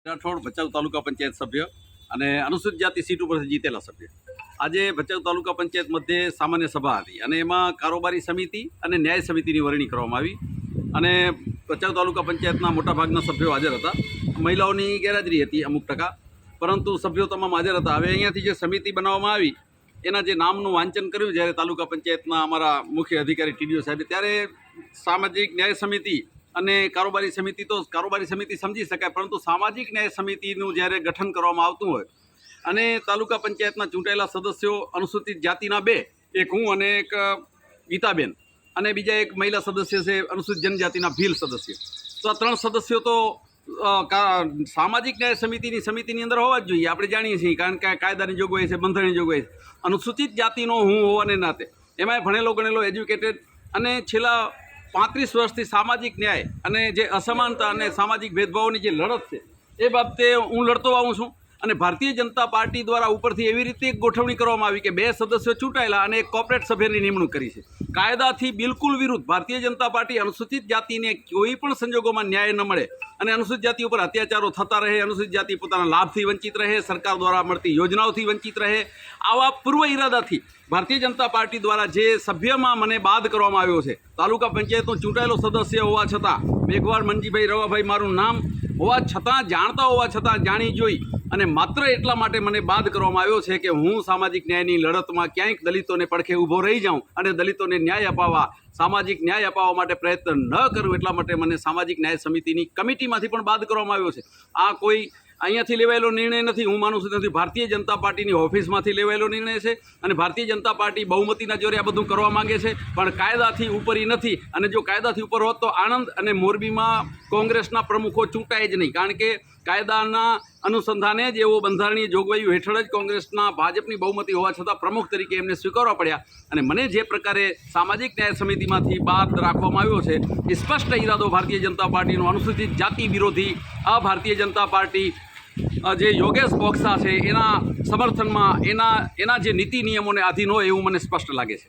રાઠોડ ભચાઉ તાલુકા પંચાયત સભ્ય અને અનુસૂચિત જાતિ સીટ ઉપરથી જીતેલા સભ્ય. આજે ભચાઉ તાલુકા પંચાયત મધ્યે સામાન્ય સભા હતી અને એમાં કારોબારી સમિતિ અને ન્યાય સમિતિની વરણી કરવામાં આવી અને ભચાઉ તાલુકા પંચાયતના મોટાભાગના સભ્યો હાજર હતા. મહિલાઓની ગેરહાજરી હતી અમુક ટકા, પરંતુ સભ્યો તમામ હાજર હતા. હવે અહીંયાથી જે સમિતિ બનાવવામાં આવી એના જે નામનું વાંચન કર્યું જ્યારે તાલુકા પંચાયતના અમારા મુખ્ય અધિકારી ટીડીઓ સાહેબે, ત્યારે સામાજિક ન્યાય સમિતિ અને કારોબારી સમિતિ, તો કારોબારી સમિતિ સમજી શકાય, પરંતુ સામાજિક ન્યાય સમિતિનું જ્યારે ગઠન કરવામાં આવતું હોય અને તાલુકા પંચાયતના ચૂંટાયેલા સદસ્યો અનુસૂચિત જાતિના 2, એક હું અને એક ગીતાબેન, અને બીજા એક મહિલા સદસ્ય છે અનુસૂચિત જનજાતિના ભીલ સદસ્ય, તો આ 3 સદસ્યો તો સામાજિક ન્યાય સમિતિની અંદર હોવા જ જોઈએ. આપણે જાણીએ છીએ, કારણ કે કાયદાની જોગવાઈ છે, બંધારણની જોગવાઈ છે. અનુસૂચિત જાતિનો હું હોવાને નાતે, એમાંય ભણેલો ગણેલો, એજ્યુકેટેડ, અને છેલ્લા 35 વર્ષથી સામાજિક ન્યાય અને જે અસમાનતા અને સામાજિક ભેદભાવોની જે લડત છે એ બાબતે હું લડતો આવું છું. અને ભારતીય જનતા પાર્ટી દ્વારા ઉપરથી એવી રીતે એક ગોઠવણી કરવામાં આવી કે 2 સદસ્યો ચૂંટાયેલા અને એક કોર્પોરેટ સભ્યની નિમણૂક કરી છે. કાયદાથી બિલકુલ વિરુદ્ધ. ભારતીય જનતા પાર્ટી અનુસૂચિત જાતિને કોઈ પણ સંજોગોમાં ન્યાય ન મળે અને અનુસૂચિત જાતિ ઉપર અત્યાચારો થતા રહે, અનુસૂચિત જાતિ પોતાના લાભથી વંચિત રહે, સરકાર દ્વારા મળતી યોજનાઓથી વંચિત રહે, આવા પૂર્વ ઇરાદાથી ભારતીય જનતા પાર્ટી દ્વારા જે સભ્યમાં મને બાદ કરવામાં આવ્યો છે, તાલુકા પંચાયતનો ચૂંટાયેલો સદસ્ય હોવા છતાં, મેઘવાળ મનજીભાઈ રવાભાઈ મારું નામ હોવા છતાં, જાણતા હોવા છતાં, જાણી જોઈ અને માત્ર એટલા માટે મને બાદ કરવામાં આવ્યો છે કે હું સામાજિક ન્યાયની લડતમાં ક્યાંક દલિતોને પડખે ઊભો રહી જાઉં અને દલિતોને ન્યાય અપાવવા, સામાજિક ન્યાય અપાવવા માટે પ્રયત્ન ન કરું, એટલા માટે મને સામાજિક ન્યાય સમિતિની કમિટીમાંથી પણ બાદ કરવામાં આવ્યો છે. આ કોઈ અહીંયાથી લેવાયેલો નિર્ણય નથી. હું માનું છું નથી, ભારતીય જનતા પાર્ટીની ઓફિસમાંથી લેવાયેલો નિર્ણય છે અને ભારતીય જનતા પાર્ટી બહુમતીના જોરે આ બધું કરવા માગે છે, પણ કાયદાથી ઉપરી નથી. અને જો કાયદાથી ઉપર હોત તો આણંદ અને મોરબીમાં કોંગ્રેસના પ્રમુખો ચૂંટાય જ નહીં, કારણ કે કાયદાના અનુસંધાને જ એવો બંધારણીય જોગવાઈઓ હેઠળ જ કોંગ્રેસના ભાજપની બહુમતી હોવા છતાં પ્રમુખ તરીકે એમને સ્વીકારવા પડ્યા. અને મને જે પ્રકારે સામાજિક ન્યાય સમિતિમાંથી બાદ રાખવામાં આવ્યો છે, એ સ્પષ્ટ ઈરાદો ભારતીય જનતા પાર્ટીનો, અનુસૂચિત જાતિ વિરોધી આ ભારતીય જનતા પાર્ટી જે યોગેશ બોક્સા છે એના સમર્થનમાં, એના જે નીતિ નિયમોને આધીન હોય એવું મને સ્પષ્ટ લાગે છે.